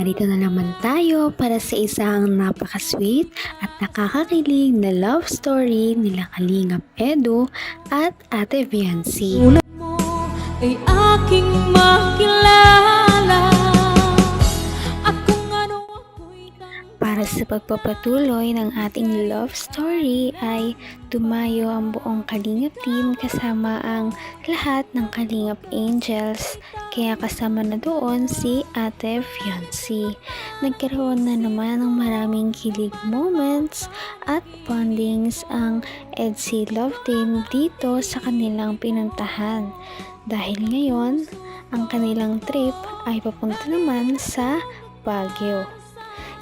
narito na naman tayo para sa isang napaka-sweet at nakakakilig na love story nila Kalingap Edu at Ate Viancy. Tulad mo ay aking makilala at kung ano ako'y Para sa pagpapatuloy ng ating love story ay tumayo ang buong Kalingap team kasama ang lahat ng Kalingap Angels, kaya kasama na doon si Ate Viancy. Nagkaroon na naman ng maraming kilig moments at bondings ang EDC Love Team dito sa kanilang pinuntahan. Dahil ngayon, ang kanilang trip ay papunta naman sa Baguio.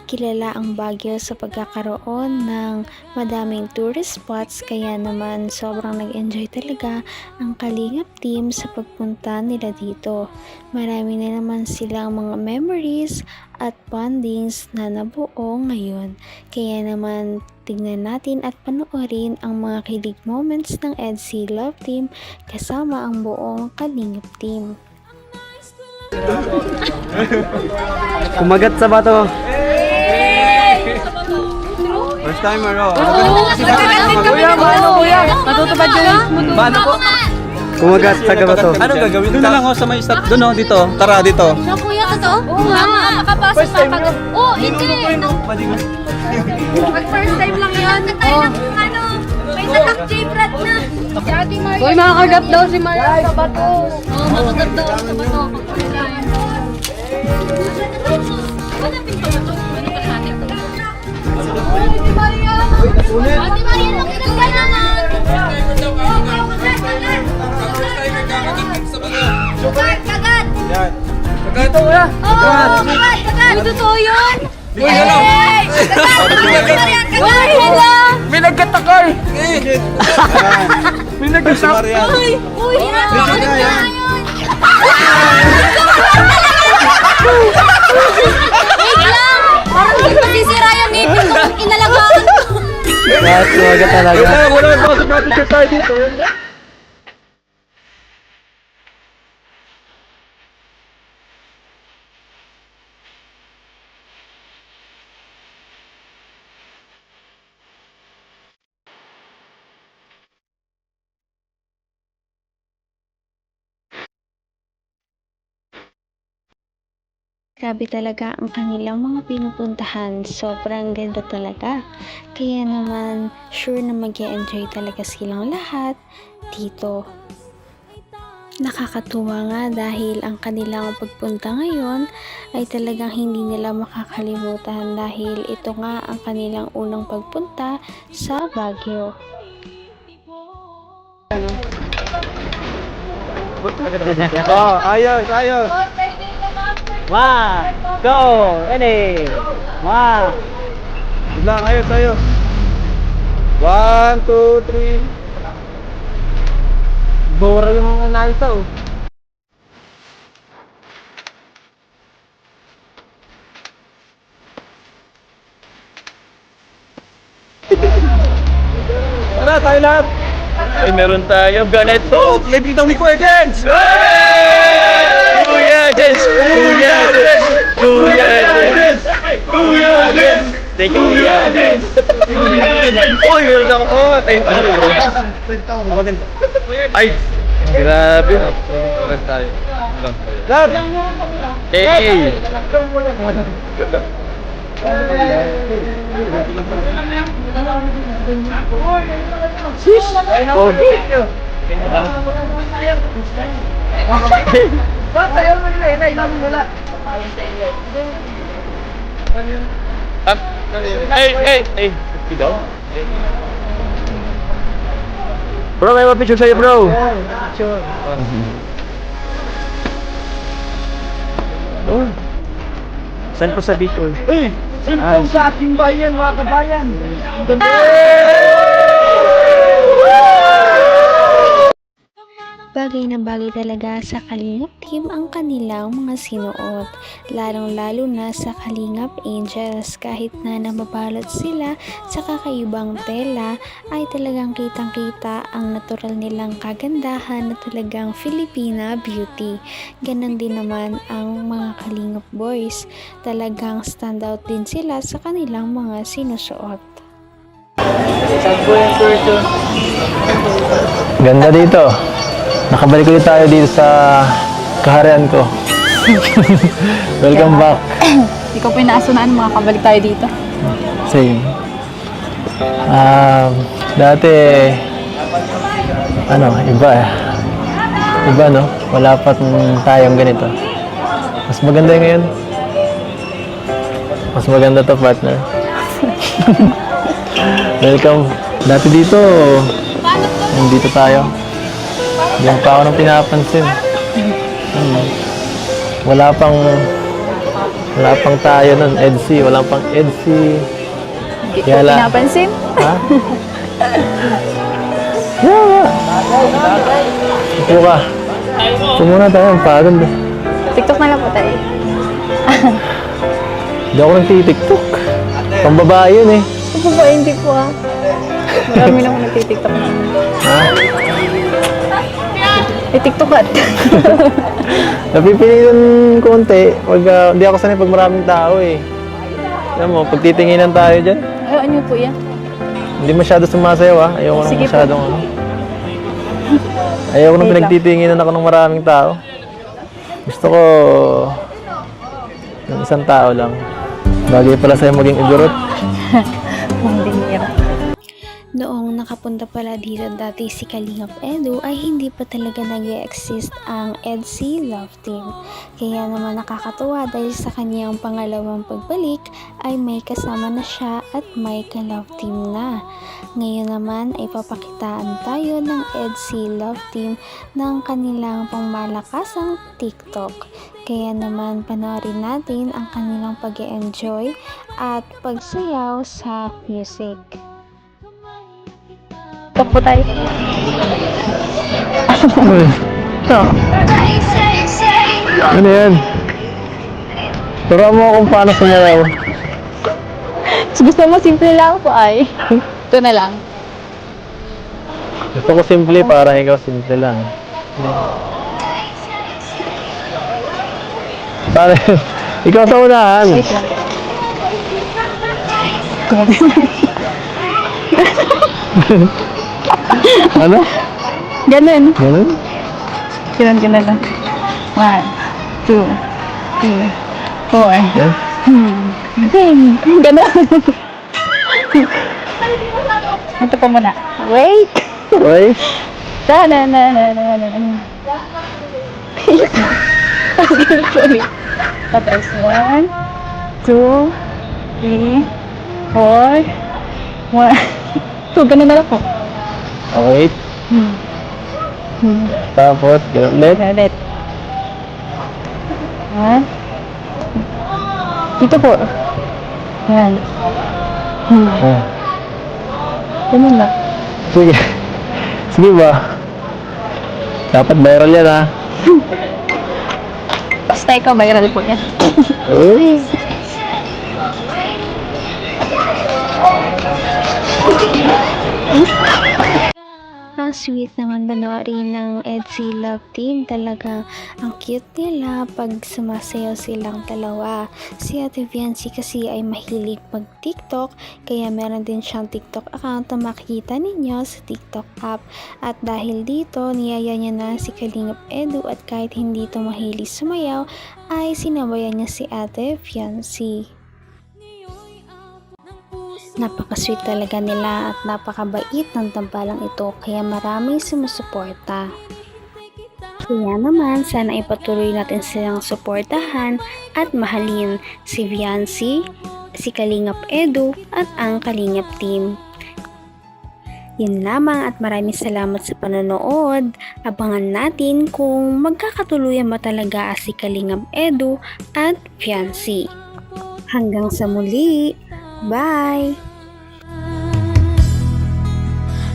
Kilala ang Baguio sa pagkakaroon ng madaming tourist spots, kaya naman sobrang nag-enjoy talaga ang Kalingap team sa pagpunta nila dito. Marami na naman silang mga memories at bondings na nabuo ngayon. Kaya naman tingnan natin at panoorin ang mga kilig moments ng EDC Love Team kasama ang buong Kalingap team. Kumagat sa bato. First timer, oh. Kuya, matutupad yun. Paano po? Kumagat sa bato. Anong gagawin? Doon na lang, oh, sa may stop. Doon, oh, dito. Tara, dito. Siya kuya ka to? Oo nga, makapasok ka kagad. Oo, hindi. Pag first time lang yan. Ano, may natak J-Brad na. Si Ate Maria. Uy, makakagat daw si Maria sa bato. Oo, makagat daw sa bato. Hanapin ka ba ito? Ano ba sa atin? Ate Maria! Ate Maria, nakinig ka naman! Kagat! Yan. Dito kuya! Oo! Kagat! Kagat! Totoo yun? Uy, hello! Uy, hello! May nagkatakay! May nagkatakay! Uy! Uy! Kagat na yun! Wait lang! Parang hindi masisira yung ngipin ko kung inalagaan ko. Kumagat talaga. Wala na pasok natin siya tayo dito. Grabe talaga ang kanilang mga pinupuntahan. Sobrang ganda talaga. Kaya naman, sure na mag-enjoy talaga silang lahat dito. Nakakatuwa nga dahil ang kanilang pagpunta ngayon ay talagang hindi nila makakalimutan dahil ito nga ang kanilang unang pagpunta sa Baguio. Oh, ayos, ayos. One, go, ready. One. Lang, ayos, ayos. 1, 2, 3. Bora yung nalita, oh. Tara, tayo lahat. Ay, meron tayo. Ganito. May bitang ni Kuya Jens. Kuya Jens. Kuya Jens. Kuya Jens. Kuya Jens. Thank you, Kuya Jens. Uy, meron ako. Oh, thank you. Ako din. Ay, grabe. Meron tayo. Lab. Hey. Shish! Oh, tayo mo nila, inailan mo nila. Hey, Pido? Bro, may picture sa'yo, bro. Picture. Oh. Saan po sa Bicol? Uy! Saan po sa ating bayan, mga kabayan? Bagay na bagay talaga sa Kalingap team ang kanilang mga sinuot, lalong-lalo na sa Kalingap Angels. Kahit na nababalot sila sa kakaibang tela ay talagang kitang-kita ang natural nilang kagandahan na talagang Filipina beauty. Ganon din naman ang mga Kalingap boys, talagang standout din sila sa kanilang mga sinusuot. Ganda dito. Nakabalik ulit tayo dito sa kaharian ko. Welcome back. Ikaw po yung naasunaan, makakabalik tayo dito. Same. Dati, iba eh. Iba, no? Wala pa tayong ganito. Mas maganda ngayon. Mas maganda to, partner. Welcome. Dati dito, nandito tayo. Hindi pa ako nang pinapansin. Wala pang tayo nun, EDC. Wala pang EDC. Hindi ko pinapansin. Ha? Yeah. Upo ka. Upo muna tayo, ang pagod. TikTok na lang po tayo. Hindi ako nagtitiktok. Pang babae yun eh. Ito ba, hindi po ah. Marami na ako nagtitiktok na. Ha? TikTokat. Napipili yung konti. Pag, hindi ako sanay pag maraming tao eh. Alam mo, pag titinginan tayo dyan, Ayun niyo po yan. hindi masyado sumasayaw ah. Ayoko nang Sige po. masyadong Ayoko nang Wait lang. pinagtitinginan ako ng maraming tao. Gusto ko ng isang tao lang. Bagay pala sa'yo maging igurot. Hindi nira. Noong nakapunta pala dito dati si Kalingap Edu ay hindi pa talaga nag-exist ang EDC Love Team. Kaya naman nakakatuwa dahil sa kanyang pangalawang pagbalik ay may kasama na siya at may ka-love team na. Ngayon naman ay papakitaan tayo ng EDC Love Team ng kanilang pangmalakasang TikTok. Kaya naman panoorin natin ang kanilang pag-e-enjoy at pagsayaw sa music. TikTok po tayo. Ito. Ano yan? Turo mo kung paano sumayaw. Gusto mo simple lang po ay. Ito na lang. Gusto ko simple para ikaw simple lang. Pare, ikaw sa unahan. Wait lang. Ano? Ganun. Ganun? Ganun lang. 1, 2, 3, 4. Yan? Ganun. Ito pa muna. Wait. Okay? Na. Sorry. Tapos 1, 2, 3, 4, 1. 2, ganun na lang po. Okay. Tapos, ganun ulit. Ulit. 1. Dito po. Yan. Ah. Ganun lang. Sige. Sige ba? Dapat viral yan ha. Basta ikaw, viral po yan. Uy. Ang sweet naman panoorin ng EDC Love Team. Talaga ang cute nila pag sumasayaw silang dalawa. Si Ate Viancy kasi ay mahilig mag-TikTok, kaya meron din siyang TikTok account na makikita ninyo sa TikTok app. At dahil dito, niyaya niya na si Kalingap Edu at kahit hindi ito mahilig sumayaw, ay sinabayan niya si Ate Viancy. Napaka-sweet talaga nila at napakabait ng tambalang ito, kaya maraming sumusuporta. Kaya naman, sana ipatuloy natin silang suportahan at mahalin si Viancy, si Kalingap Edu at ang Kalingap Team. Yun lamang at maraming salamat sa panonood. Abangan natin kung magkakatuluyan ba talaga si Kalingap Edu at Viancy. Hanggang sa muli! Bye!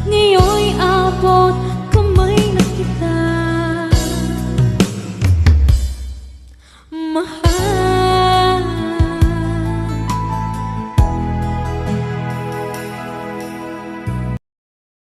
Ngayon'y abot